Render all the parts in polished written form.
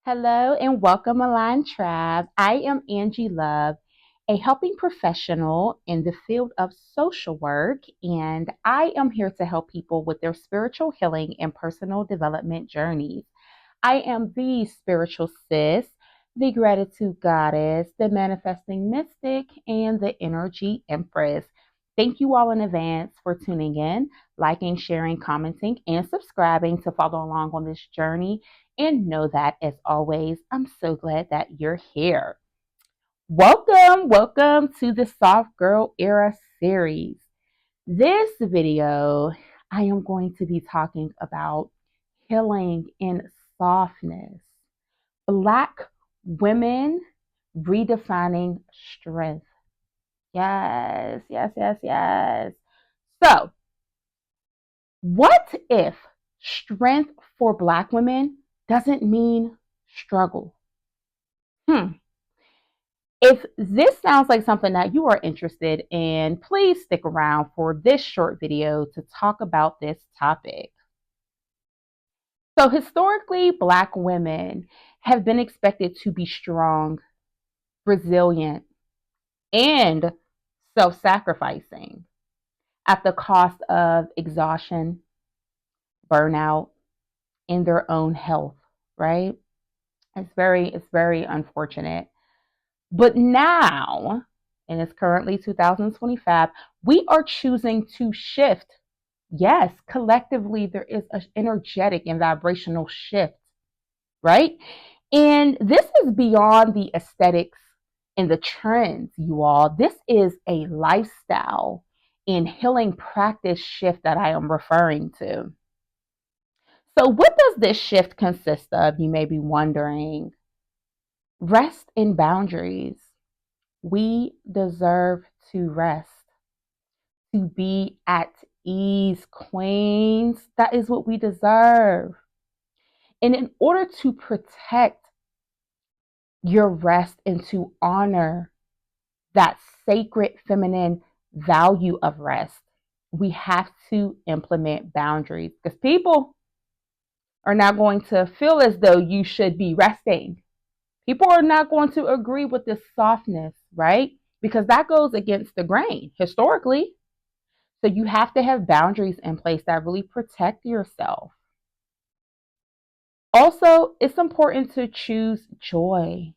Hello and welcome, Align Tribe. I am Angie Love, a helping professional in the field of social work, and I am here to help people with their spiritual healing and personal development journeys. I am the spiritual sis, the gratitude goddess, the manifesting mystic, and the energy empress. Thank you all in advance for tuning in, liking, sharing, commenting, and subscribing to follow along on this journey. And know that, as always, I'm so glad that you're here. Welcome to the Soft Girl Era series. This video, I am going to be talking about healing in softness. Black women redefining strength. Yes. So, what if strength for Black women doesn't mean struggle? Hmm. If this sounds like something that you are interested in, please stick around for this short video to talk about this topic. So, historically, Black women have been expected to be strong, resilient, and self sacrificing at the cost of exhaustion, burnout, and their own health, right? It's very unfortunate. But now, and it's currently 2025, we are choosing to shift. Yes, collectively, there is an energetic and vibrational shift, right? And this is beyond the aesthetics and the trends, you all. This is a lifestyle and healing practice shift that I am referring to. So, what does this shift consist of? You may be wondering. Rest and boundaries. We deserve to rest, to be at ease, queens. That is what we deserve. And in order to protect your rest and to honor that sacred feminine value of rest, we have to implement boundaries because people are not going to feel as though you should be resting. People are not going to agree with this softness, right? Because that goes against the grain historically. So you have to have boundaries in place that really protect yourself. Also, it's important to choose joy.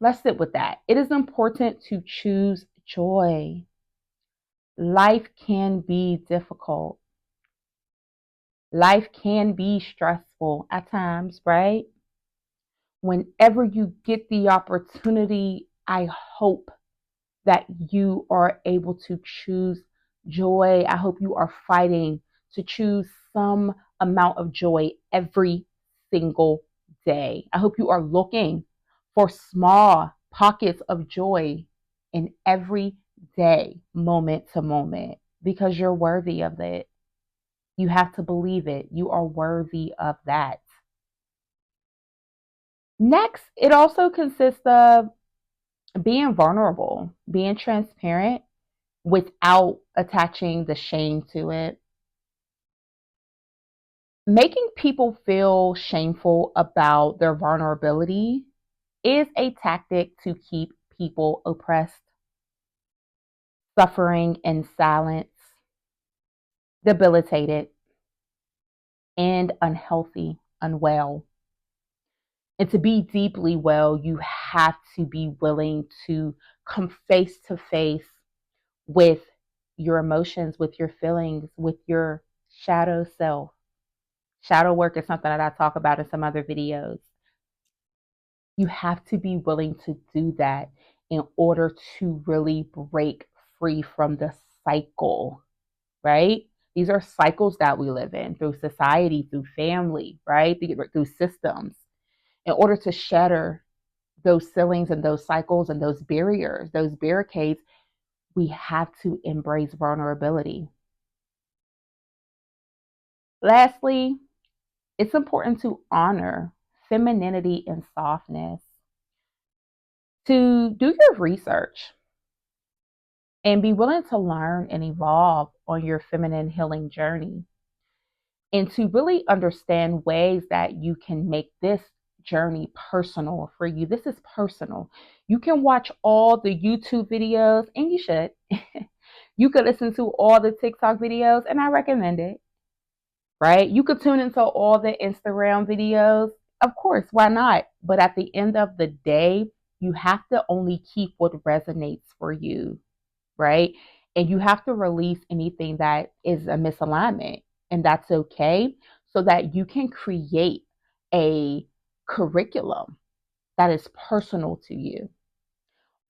Let's sit with that. It is important to choose joy. Life can be difficult. Life can be stressful at times, right? Whenever you get the opportunity, I hope that you are able to choose joy. I hope you are fighting to choose some amount of joy every single day. I hope you are looking for small pockets of joy in every day, moment to moment, because you're worthy of it. You have to believe it. You are worthy of that. Next, it also consists of being vulnerable, being transparent without attaching the shame to it. Making people feel shameful about their vulnerability is a tactic to keep people oppressed, suffering in silence, debilitated, and unhealthy, unwell. And to be deeply well, you have to be willing to come face to face with your emotions, with your feelings, with your shadow self. Shadow work is something that I talk about in some other videos. You have to be willing to do that in order to really break free from the cycle, right? These are cycles that we live in through society, through family, right? Through systems. In order to shatter those ceilings and those cycles and those barriers, those barricades, we have to embrace vulnerability. Lastly, it's important to honor femininity and softness, to do your research and be willing to learn and evolve on your feminine healing journey. And to really understand ways that you can make this journey personal for you. This is personal. You can watch all the YouTube videos, and you should. You could listen to all the TikTok videos, and I recommend it, right? You could tune into all the Instagram videos. Of course, why not? But at the end of the day, you have to only keep what resonates for you, right? And you have to release anything that is a misalignment, and that's okay, so that you can create a curriculum that is personal to you.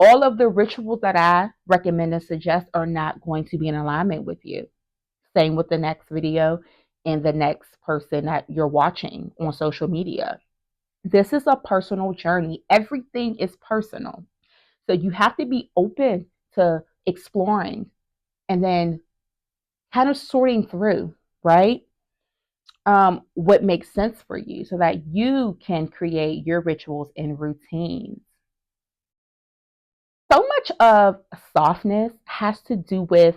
All of the rituals that I recommend and suggest are not going to be in alignment with you. Same with the next video and the next person that you're watching on social media. This is a personal journey. Everything is personal. So you have to be open to exploring and then kind of sorting through, right? What makes sense for you so that you can create your rituals and routines. So much of softness has to do with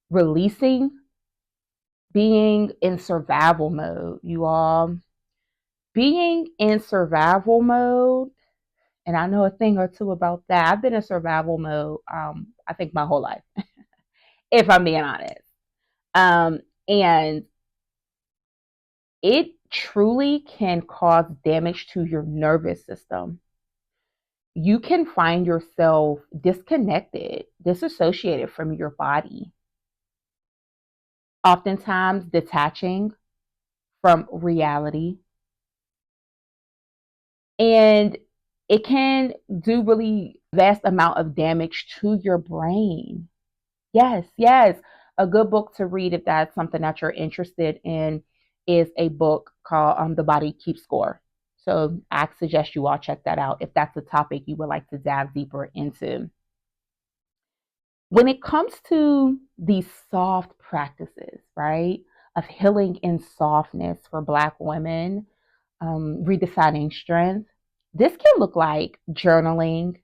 releasing, being in survival mode, you all. Being in survival mode, and I know a thing or two about that. I've been in survival mode, I think my whole life, if I'm being honest. And it truly can cause damage to your nervous system. You can find yourself disconnected, disassociated from your body, oftentimes detaching from reality. And it can do really vast amount of damage to your brain. Yes, yes. A good book to read if that's something that you're interested in is a book called The Body Keeps Score. So I suggest you all check that out if that's a topic you would like to dive deeper into. When it comes to these soft practices, right, of healing and softness for Black women, redefining strength, this can look like journaling,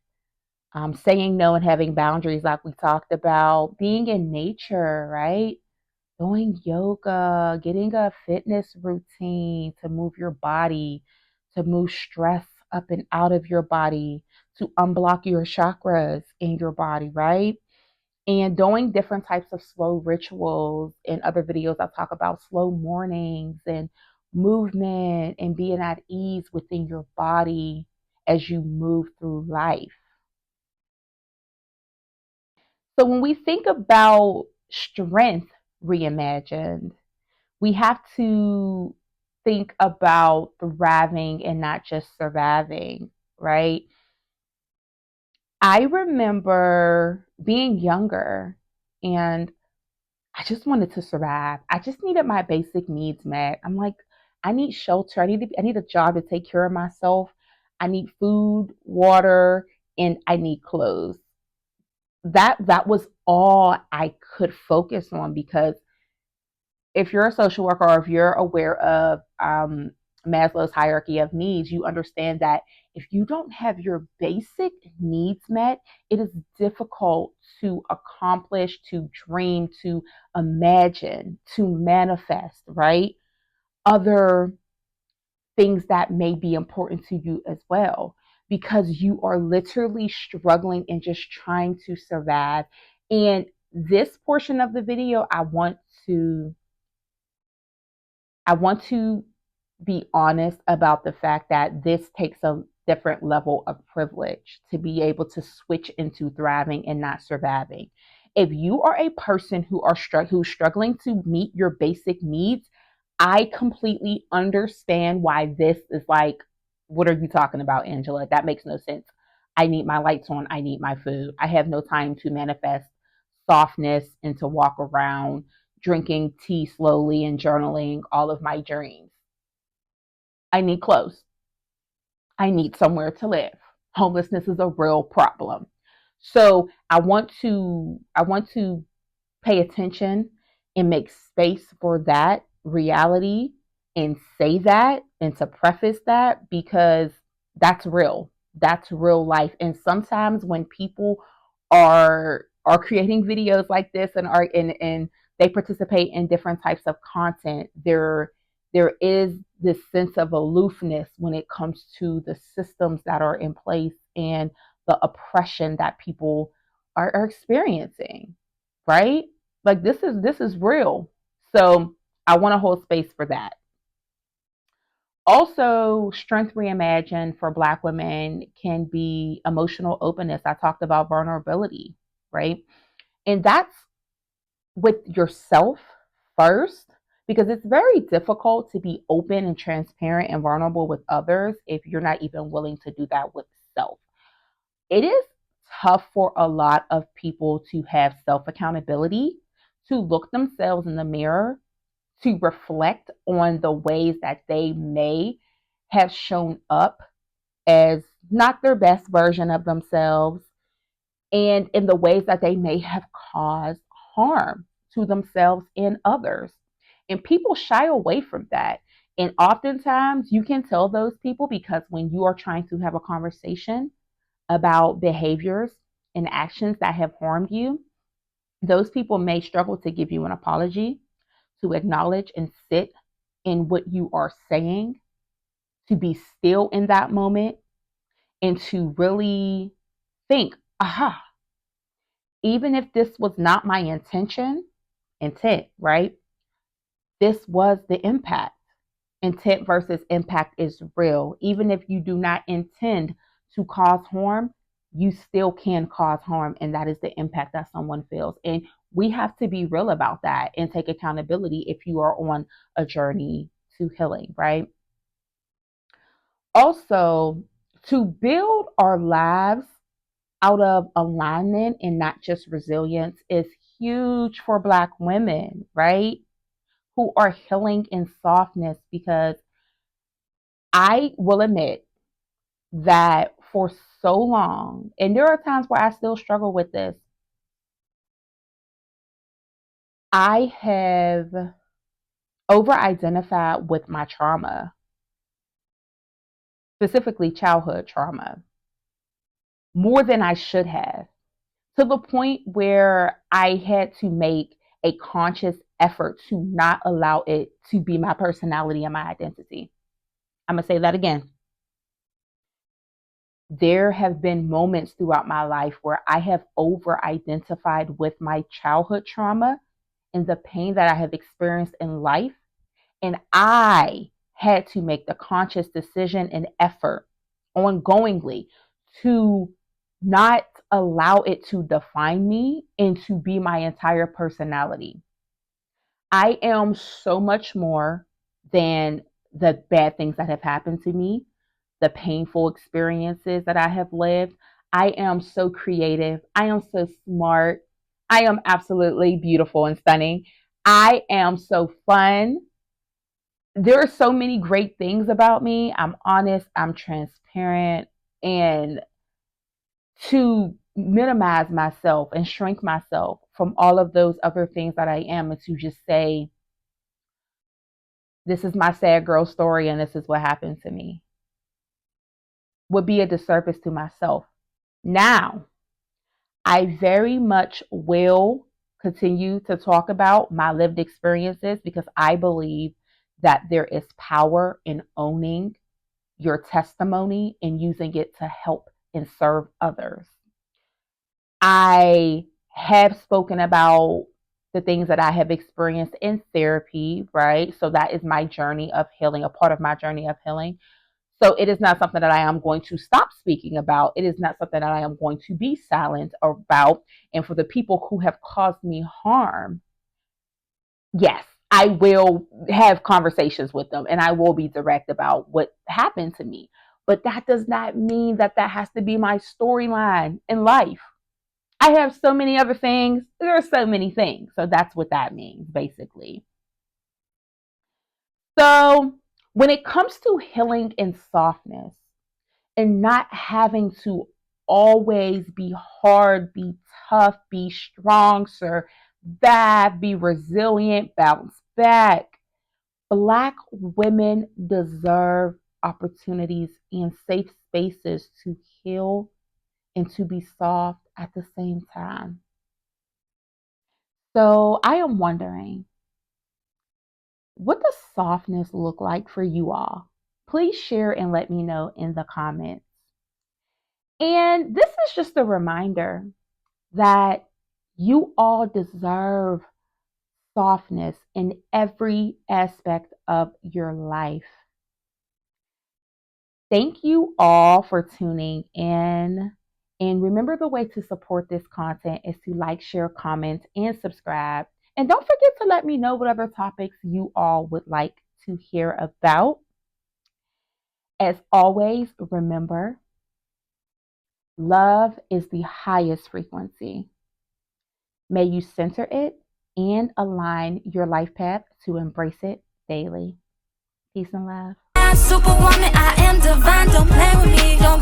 saying no and having boundaries, like we talked about, being in nature, right? Doing yoga, getting a fitness routine to move your body, to move stress up and out of your body, to unblock your chakras in your body, right? And doing different types of slow rituals. In other videos, I talk about slow mornings and movement and being at ease within your body as you move through life. So when we think about strength reimagined, we have to think about thriving and not just surviving, right? I remember being younger and I just wanted to survive. I just needed my basic needs met. I'm like, I need shelter. I need a job to take care of myself. I need food, water, and I need clothes. That was all I could focus on, because if you're a social worker or if you're aware of Maslow's hierarchy of needs, you understand that if you don't have your basic needs met, it is difficult to accomplish, to dream, to imagine, to manifest, right? Other things that may be important to you as well, because you are literally struggling and just trying to survive. And this portion of the video, to I want to be honest about the fact that this takes a different level of privilege to be able to switch into thriving and not surviving. If you are a person who's struggling to meet your basic needs, I completely understand why this is like, what are you talking about, Angela? That makes no sense. I need my lights on. I need my food. I have no time to manifest softness and to walk around drinking tea slowly and journaling all of my dreams. I need clothes. I need somewhere to live. Homelessness is a real problem. So I want to pay attention and make space for that reality and say that and to preface that, because that's real. That's real life. And sometimes when people are creating videos like this and are and They participate in different types of content. There is this sense of aloofness when it comes to the systems that are in place and the oppression that people are experiencing, right? Like this is real. So I want to hold space for that. Also, strength reimagined for Black women can be emotional openness. I talked about vulnerability, right? And that's with yourself first, because it's very difficult to be open and transparent and vulnerable with others if you're not even willing to do that with self. It is tough for a lot of people to have self accountability, to look themselves in the mirror, to reflect on the ways that they may have shown up as not their best version of themselves, and in the ways that they may have caused harm to themselves and others. And people shy away from that. And oftentimes you can tell those people because when you are trying to have a conversation about behaviors and actions that have harmed you, those people may struggle to give you an apology, to acknowledge and sit in what you are saying, to be still in that moment, and to really think, aha, even if this was not my intent, right? This was the impact. Intent versus impact is real. Even if you do not intend to cause harm, you still can cause harm, and that is the impact that someone feels. And we have to be real about that and take accountability if you are on a journey to healing, right? Also, to build our lives out of alignment and not just resilience is huge for Black women, right? Who are healing in softness, because I will admit that for so long, and there are times where I still struggle with this, I have over identified with my trauma, specifically childhood trauma, more than I should have, to the point where I had to make a conscious effort to not allow it to be my personality and my identity. I'm going to say that again. There have been moments throughout my life where I have over identified with my childhood trauma and the pain that I have experienced in life. And I had to make the conscious decision and effort ongoingly to not allow it to define me and to be my entire personality. I am so much more than the bad things that have happened to me, the painful experiences that I have lived. I am so creative. I am so smart. I am absolutely beautiful and stunning. I am so fun. There are so many great things about me. I'm honest, I'm transparent, and to minimize myself and shrink myself from all of those other things that I am, and to just say, this is my sad girl story and this is what happened to me, would be a disservice to myself. Now, I very much will continue to talk about my lived experiences because I believe that there is power in owning your testimony and using it to help and serve others. I have spoken about the things that I have experienced in therapy, right? So that is my journey of healing, a part of my journey of healing. So it is not something that I am going to stop speaking about. It is not something that I am going to be silent about. And for the people who have caused me harm, yes, I will have conversations with them and I will be direct about what happened to me. But that does not mean that that has to be my storyline in life. I have so many other things. There are so many things. So that's what that means, basically. So when it comes to healing and softness and not having to always be hard, be tough, be strong, survive, be resilient, bounce back, Black women deserve opportunities and safe spaces to heal and to be soft at the same time. So I am wondering, what does softness look like for you all? Please share and let me know in the comments. And this is just a reminder that you all deserve softness in every aspect of your life. Thank you all for tuning in. And remember, the way to support this content is to like, share, comment, and subscribe. And don't forget to let me know what other topics you all would like to hear about. As always, remember, love is the highest frequency. May you center it and align your life path to embrace it daily. Peace and love. Superwoman, I am divine. Don't play with me. Don't